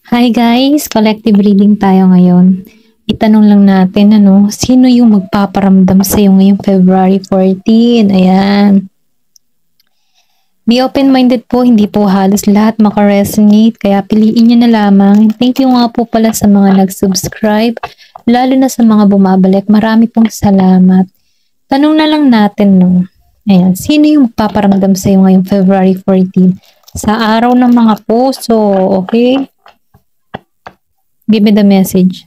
Hi guys, collective reading tayo ngayon. Itanong lang natin, sino yung magpaparamdam sa'yo ngayong February 14? Ayan. Be open-minded po, hindi po halos lahat makaresonate, kaya piliin nyo na lamang. Thank you nga po pala sa mga nag-subscribe, lalo na sa mga bumabalik. Marami pong salamat. Tanong na lang natin, Ayan, sino yung magpaparamdam sa'yo ngayong February 14? Sa araw ng mga puso, okay? Give me the message.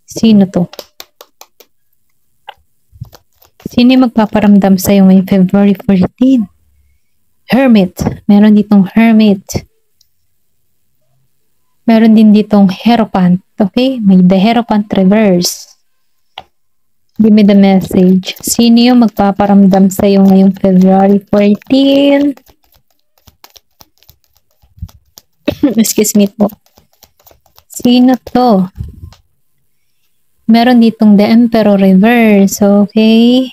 Sino to? Sino yung magpaparamdam sa'yo ngayong February 14? Hermit. Meron ditong Hermit. Meron din ditong Hierophant. Okay? May the Hierophant reverse. Give me the message. Sino yung magpaparamdam sa'yo ngayong February 14? Excuse me po. Sino to? Meron ditong the Emperor reverse. Okay?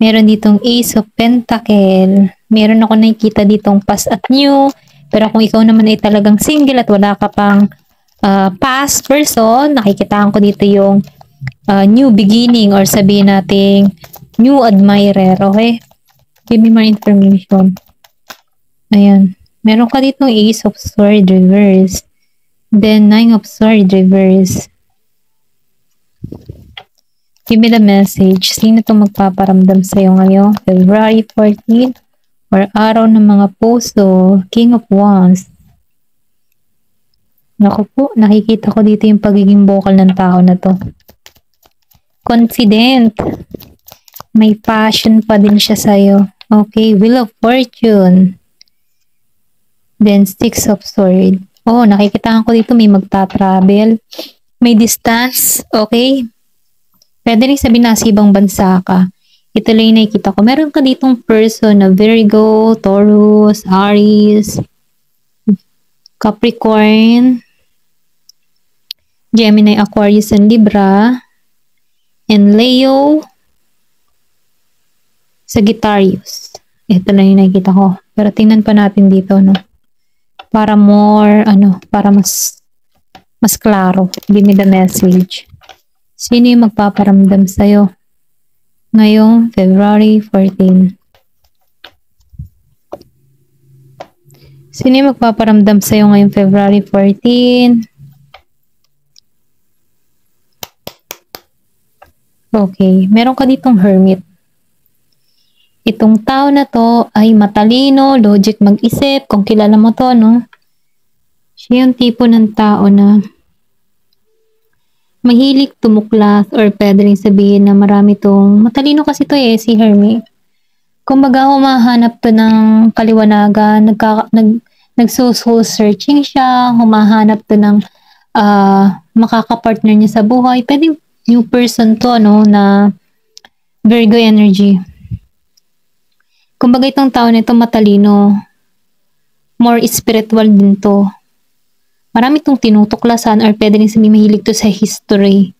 Meron ditong Ace of Pentacle. Meron ako nakikita ditong past at new. Pero kung ikaw naman ay talagang single at wala ka pang past person, nakikitaan ko dito yung new beginning or sabihin nating new admirer. Okay? Give me more information. Ayan. Meron ka ditong Ace of Sword reverse. Then Nine of Sword reverse. Give me the message. Sino itong magpaparamdam sa'yo ngayon? February 14 or araw ng mga puso. King of Wands. Naku po, nakikita ko dito yung pagiging vocal ng tao na to. Confident. May passion pa din siya sa'yo. Okay, Wheel of Fortune. Then Six of Swords. Oh, nakikita ko dito may magta-travel. May distance. Okay. Pwede rin sabihin na sa ibang bansa ka. Ito lang yung nakikita ko. Meron ka ditong person na Virgo, Taurus, Aries, Capricorn, Gemini, Aquarius, and Libra, and Leo, Sagittarius. Ito lang yung nakikita ko. Pero tingnan pa natin dito, para more, para mas klaro. Give me the message. Sino yung magpaparamdam sa'yo ngayong February 14? Sino yung magpaparamdam sa'yo ngayong February 14? Okay, meron ka ditong Hermit. Itong tao na to ay matalino, logic mag-isip, kung kilala mo to, Siya yung tipo ng tao na mahilig tumuklas or pwede rin sabihin na marami tong, matalino kasi to si Hermit. Kumbaga humahanap to ng kaliwanagan, nagso-soul searching siya, humahanap to ng makakapartner niya sa buhay. Pwede new person to, na Virgo energy. Kumbaga itong tao nito matalino, more spiritual din to. Marami itong tinutuklasan or pwede rin sabihin mahilig to sa history.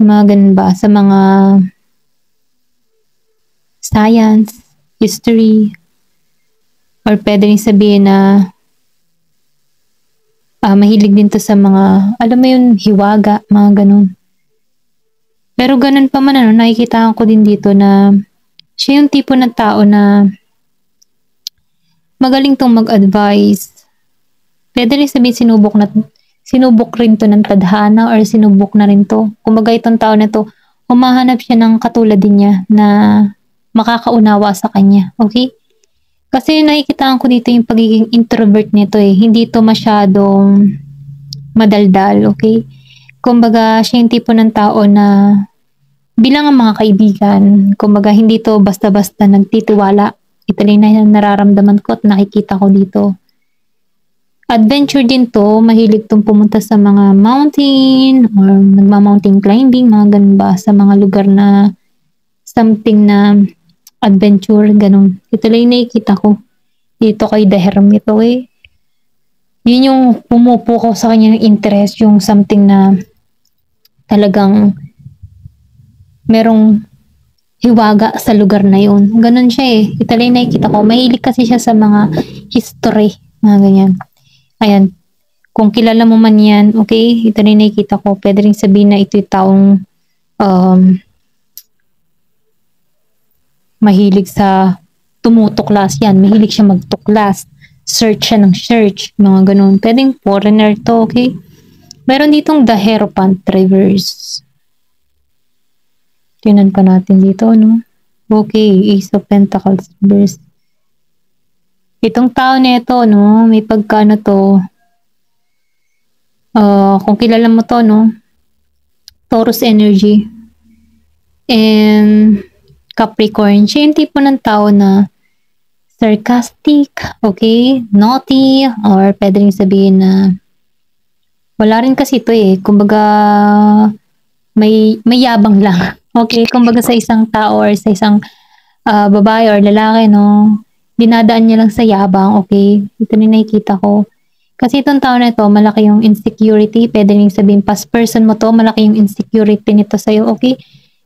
Mga ganun ba? Sa mga science, history, or pwede rin sabihin na mahilig din to sa mga, alam mo yun, hiwaga, mga ganun. Pero ganun pa man, nakikita ko din dito na siya yung tipo ng tao na magaling tong mag-advise. Pwede rin sabihin sinubok rin to ng tadhana or sinubok na rin to. Kumbaga itong tao na to, humahanap siya ng katulad din niya na makakaunawa sa kanya. Okay? Kasi nakikita ko dito yung pagiging introvert nito Hindi to masyadong madaldal. Okay? Kumbaga siya yung tipo ng tao na bilang ang mga kaibigan, kumbaga hindi to basta-basta nagtitiwala. Ito lang na nararamdaman ko at nakikita ko dito. Adventure din to, mahilig tong pumunta sa mga mountain or nagma-mountain climbing, mga ganun ba, sa mga lugar na something na adventure, ganun. Ito lang yung nakikita ko. Dito kay The Hermit, Yun yung pumupukaw sa kanya ng interest, yung something na talagang merong hiwaga sa lugar na yun. Ganun siya Ito lang yung nakikita ko. Mahilig kasi siya sa mga history, mga ganyan. Ayan. Kung kilala mo man yan, okay, ito rin nakikita ko, pwede rin sabihin na ito'y taong mahilig sa tumutuklas yan. Mahilig siya magtuklas. Search siya ng search. Mga ganun. Pwedeng foreigner to, okay? Meron ditong the Hierophant reverse. Tinan pa natin dito, no? Okay, Ace of Pentacles reverse. Itong tao na ito, no? May pagkano to. Kung kilala mo to, no? Taurus energy. And Capricorn. Siya yung tipo ng tao na sarcastic, okay, naughty, or pwede rin sabihin na wala rin kasi ito eh. Kumbaga, may yabang lang. Okay, kumbaga sa isang tao or sa isang babae or lalaki, no, dinadaan niya lang sa yabang, okay. Ito na nakikita ko. Kasi itong tao na ito, malaki yung insecurity. Pwede rin sabihin, past person mo to, malaki yung insecurity nito sa'yo, okay.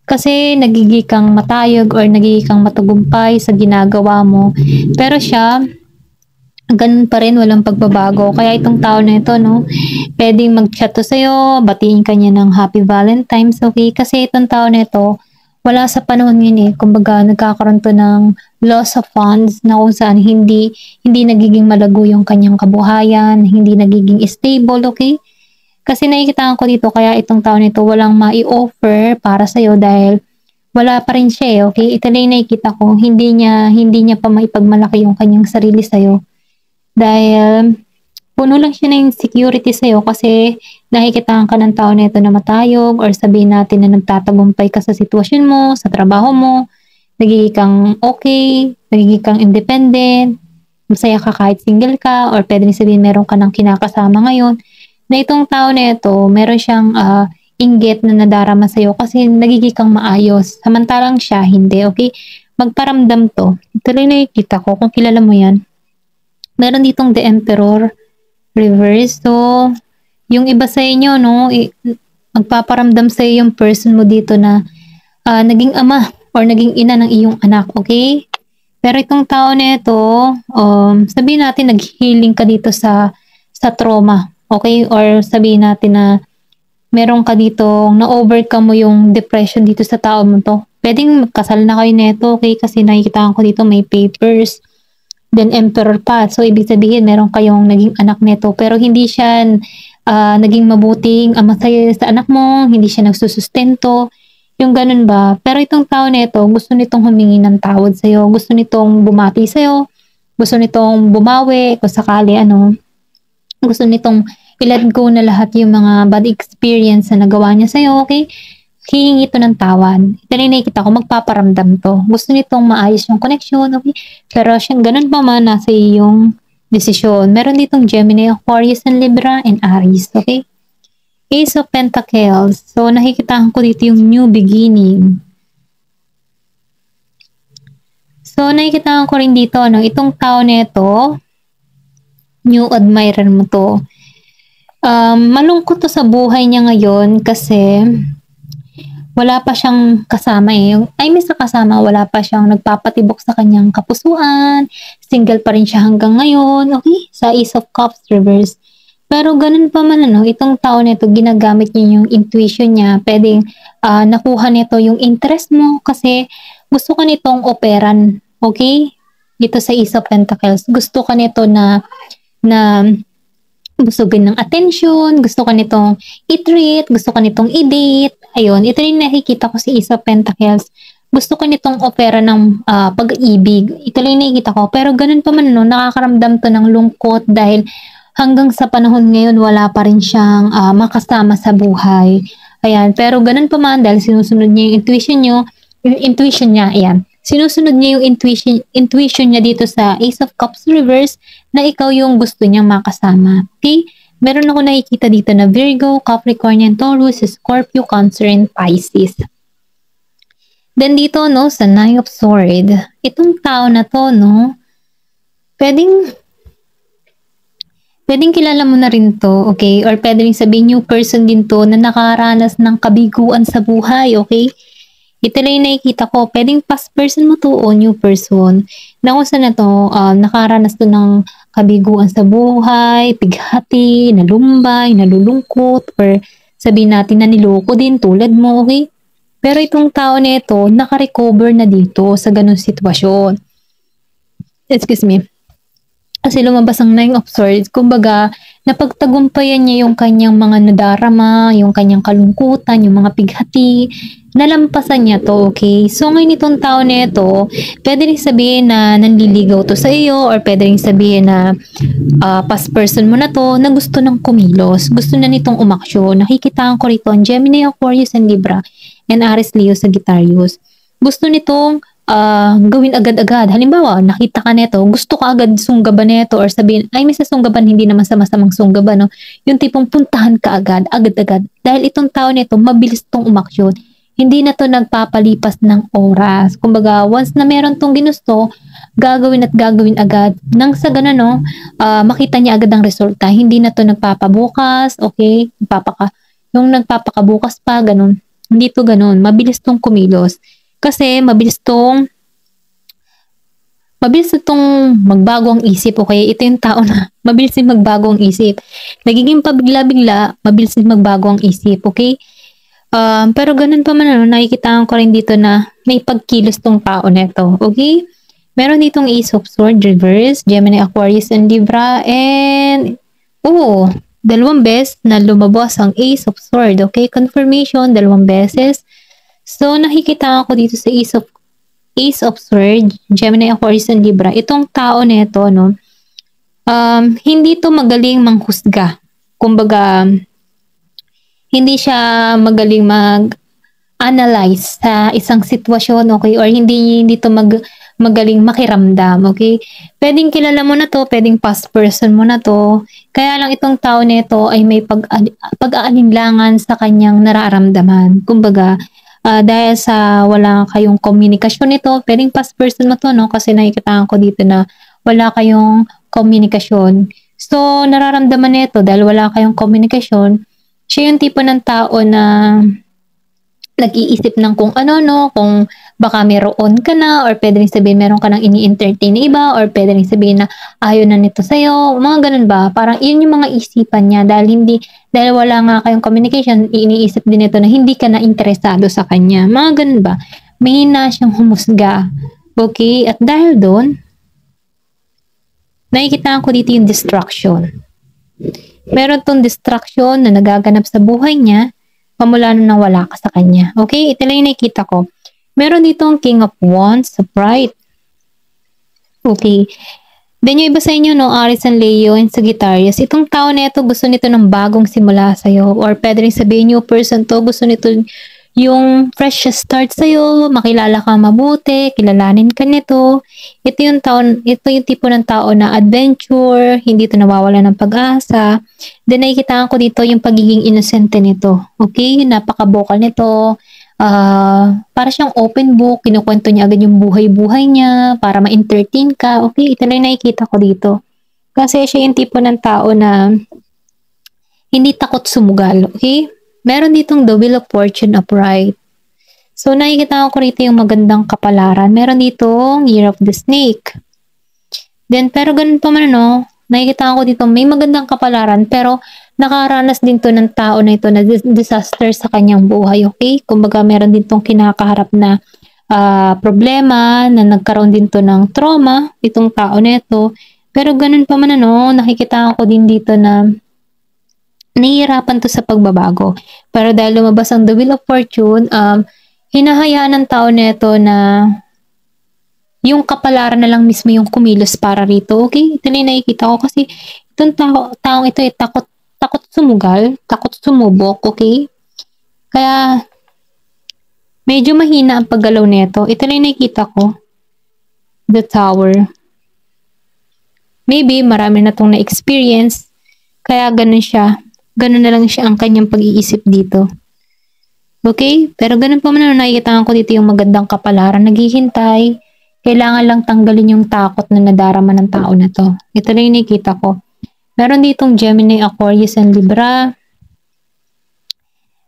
Kasi nagiging kang matayog or nagiging kang matagumpay sa ginagawa mo. Pero siya, ganun pa rin, walang pagbabago. Kaya itong tao na ito, no, pwedeng mag-chat to sa'yo, batiin ka niya ng Happy Valentine's, okay? Kasi itong tao na ito, wala sa panahon yun eh. Kumbaga, nagkakaroon to ng loss of funds na kung saan hindi nagiging malago yung kanyang kabuhayan, hindi nagiging stable, okay? Kasi nakikita ko dito, kaya itong tao nito walang mai-offer para sa'yo dahil wala pa rin siya eh, okay? Ito na yung nakikita ko, hindi niya pa maipagmalaki yung kanyang sarili sa'yo. Dahil puno lang siya ng insecurity sa'yo kasi nakikita ka ng tao nito na matayog or sabihin natin na nagtatagumpay ka sa sitwasyon mo, sa trabaho mo, nagiging kang okay, nagiging kang independent, masaya ka kahit single ka or pwede rin sabihin meron ka ng kinakasama ngayon. Na itong tao na ito, meron siyang inggit na nadarama sa'yo kasi nagiging kang maayos. Samantalang siya, hindi, okay? Magparamdam to. Ito rin nakikita ko, kung kilala mo yan. Meron ditong the Emperor reverse. So, yung iba sa inyo, no, magpaparamdam sa'yo yung person mo dito na naging ama or naging ina ng iyong anak, okay? Pero itong tao na ito, sabihin natin nag-healing ka dito sa trauma. Okay? Or sabihin natin na meron ka dito, na-overcome mo yung depression dito sa tao mo to. Pwedeng magkasal na kayo neto, okay? Kasi nakikita ko dito may papers. Then Emperor pa. So, ibig sabihin, meron kayong naging anak neto. Pero hindi siya naging mabuting ama sa anak mo. Hindi siya nagsusustento. Yung ganun ba? Pero itong tao neto, gusto nitong humingi ng tawad sa'yo. Gusto nitong bumati sa'yo. Gusto nitong bumawi. Kung sakali, gusto nitong i-let go na lahat yung mga bad experience na nagawa niya sa'yo, okay? Hihingi ito ng tawad. Ito rin nakikita ko, magpaparamdam to. Gusto nitong maayos yung connection, okay? Pero siyang ganun pa man, nasa iyong desisyon. Meron ditong Gemini, Aquarius, and Libra, and Aries, okay? Ace of Pentacles. So, nakikita ko dito yung new beginning. So, nakikita ko rin dito, itong tao na ito, new admirer mo to. Malungkot to sa buhay niya ngayon kasi wala pa siyang kasama eh. Sa kasama, wala pa siyang nagpapatibok sa kanyang kapusuan. Single pa rin siya hanggang ngayon. Okay? Sa Ace of Cups reverse. Pero ganun pa man itong tao nito, ginagamit niya yung intuition niya. Pwedeng nakuha nito yung interest mo kasi gusto ka nitong operan. Okay? Dito sa Ace of Pentacles. Gusto ka nito na busugin ng attention, gusto ka nitong i-treat, gusto ka nitong i-date. Ayun, ito rin nakikita ko si Ace of Pentacles. Gusto ko nitong opera ng pag-ibig. Ito rin nakikita ko. Pero ganun pa man, nakakaramdam to ng lungkot dahil hanggang sa panahon ngayon, wala pa rin siyang makasama sa buhay. Ayan, pero ganun pa man dahil sinusunod niya yung intuition niya, ayan. Sinusunod niya yung intuition niya dito sa Ace of Cups reverse na ikaw yung gusto niyang makasama. Okay? Meron ako nakikita dito na Virgo, Capricorn, and Taurus, Scorpio, Cancer, and Pisces. Then dito, sa Nine of Swords, itong tao na to, pwedeng kilala mo na rin to, okay? Or pwedeng sabihin new person din to na nakaranas ng kabiguan sa buhay, okay? Ito lang yung nakikita ko. Pwedeng past person mo to o new person. Na kung saan na to, nakaranas to ng kabiguan sa buhay, pighati, nalumbay, nalulungkot, or sabihin natin na niloko din tulad mo, okay? Pero itong tao na ito, nakarecover na dito sa ganung sitwasyon. Excuse me. Kasi lumabas ang Nine of Swords, kumbaga, napagtagumpayan niya yung kanyang mga nadarama, yung kanyang kalungkutan, yung mga pighati, nalampasan niya to, okay? So, ngayon itong tao na ito, pwede rin sabihin na nanliligaw to sa iyo, or pwede rin sabihin na past person mo na to, na gusto ng kumilos, gusto na nitong umaksyon. Nakikitaan ko rito ang Gemini, Aquarius, and Libra, and Aries, Leo, Sagittarius. Gusto nitong gawin agad-agad. Halimbawa, nakita ka neto, gusto ka agad sunggaban neto, or sabihin, ay may sunggaban, hindi naman sa masamang sunggaban, no? Yung tipong puntahan ka agad-agad. Dahil itong tao neto, mabilis tong umaksyon. Hindi na to nagpapalipas ng oras. Kumbaga, once na meron tong ginusto, gagawin at gagawin agad. Nang sa ganun, no, makita niya agad ang resulta. Hindi na to nagpapabukas, okay? Yung nagpapakabukas pa, ganun. Hindi to ganun. Mabilis tong kumilos. Kasi mabilis na tong magbago ang isip, okay? Ito yung tao na mabilis din magbago ang isip. Nagiging pabigla-bigla, mabilis din magbago ang isip, okay? Pero ganun pa man, nakikita ko rin dito na may pagkilos tong tao na ito, okay? Meron ditong Ace of Swords, Reverse, Gemini, Aquarius, and Libra, and, dalawang beses na lumabas ang Ace of Swords, okay? Confirmation, dalawang beses. So, nakikita ko dito sa Ace of Swords, Gemini, Aquarius, and Libra. Itong tao na ito, no, hindi to magaling manghusga. Kumbaga, hindi siya magaling mag-analyze sa isang sitwasyon, okay? Or hindi to magaling makiramdam, okay? Pwedeng kilala mo na to, pwedeng past person mo na to. Kaya lang itong tao na ito ay may pag-aalinlangan sa kanyang nararamdaman. Kumbaga, dahil sa wala kayong komunikasyon nito, pwedeng past person mo to, no? Kasi nakikita ko dito na wala kayong komunikasyon. So, nararamdaman nito dahil wala kayong komunikasyon, siya yung tipo ng tao na nag-iisip ng kung ano, no? Kung baka meron ka na, or pwede rin sabihin meron ka nang ini-entertain na iba, or pwede rin sabihin na ayaw na nito sa'yo, mga ganun ba? Parang yun yung mga isipan niya dahil wala nga kayong communication, iniisip din ito na hindi ka na interesado sa kanya. Mga ganun ba? Mahina siyang humusga. Okay? At dahil doon, nakikita ko dito yung distraction. Meron tong distraction na nagaganap sa buhay niya, pamula nung wala ka sa kanya. Okay? Ito lang yung nakikita ko. Meron ditong King of Wands, upright. Okay. Then yung iba sa inyo, no, Aries and Leo and Sagittarius, itong tao na ito, gusto nito ng bagong simula sa'yo. Or pwede rin sabihin new person to, gusto nito yung fresh start sa'yo, makilala ka mabuti, kilalanin ka nito. Ito yung tipo ng tao na adventure, hindi ito nawawala ng pag-asa. Then nakikita ko dito yung pagiging innocent nito. Okay? Napaka-vocal nito. Para siyang open book, kinukwento niya agad yung buhay-buhay niya para ma-entertain ka. Okay, ito lang nakikita ko dito. Kasi siya yung tipo ng tao na hindi takot sumugal. Okay? Meron ditong the Wheel of Fortune upright. So, nakikita ko rito yung magandang kapalaran. Meron ditong Year of the Snake. Then, pero ganun pa man, no? Nakikita ko dito may magandang kapalaran, pero nakaranas din to ng tao na ito na disaster sa kanyang buhay, okay? Kumbaga meron din tong kinakaharap na problema, na nagkaroon din to ng trauma, itong tao na ito. Pero ganun pa man, ano, nakikita ko din dito na nahihirapan to sa pagbabago. Pero dahil lumabas ang The Wheel of Fortune, hinahayaan ng tao na ito na yung kapalaran na lang mismo yung kumilos para rito, okay? Ito na yung nakikita ko kasi itong taong ito ay takot sumugal, takot sumubok, okay? Kaya, medyo mahina ang paggalaw nito. Ito lang nakikita ko. The Tower. Maybe, marami na itong na-experience. Kaya, ganun siya. Ganun na lang siya ang kanyang pag-iisip dito. Okay? Pero ganun pa man, nakikita ko dito yung magandang kapalaran. Naghihintay. Kailangan lang tanggalin yung takot na nadarama ng tao na to. Ito lang yung nakikita ko. Meron ditong Gemini, Aquarius, and Libra.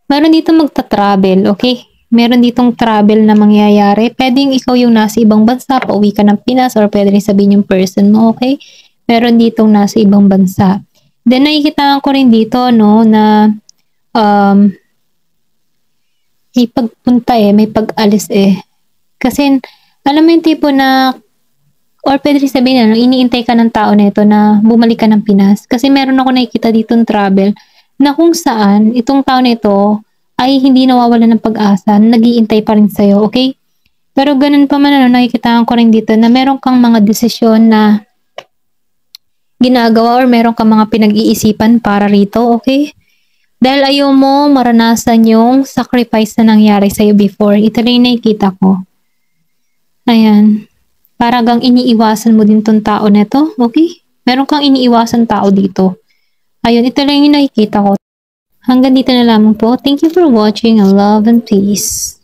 Meron ditong magta-travel, okay? Meron ditong travel na mangyayari. Pwedeng ikaw yung nasa ibang bansa, pauwi ka ng Pinas, or pwede rin sabihin yung person mo, okay? meron ditong nasa ibang bansa. Then nakikita ko rin dito no na may pagpunta may pag-alis Kasi alam mo yung tipo na or pwede rin sabihin iniintay ka ng tao na ito na bumalik ka ng Pinas. Kasi meron ako nakikita ditong travel na kung saan itong tao na ito ay hindi nawawalan ng pag-asa, nag-iintay pa rin sa'yo, okay? Pero ganun pa man nakikita ko rin dito na meron kang mga desisyon na ginagawa or meron kang mga pinag-iisipan para rito, okay? Dahil ayaw mo maranasan yung sacrifice na nangyari sa'yo before. Ito rin nakikita ko. Ayan. Para gang iniiwasan mo din tong tao neto, okay? Meron kang iniiwasan tao dito. Ayun, ito lang yung nakikita ko. Hanggang dito na lamang po. Thank you for watching. Love and peace.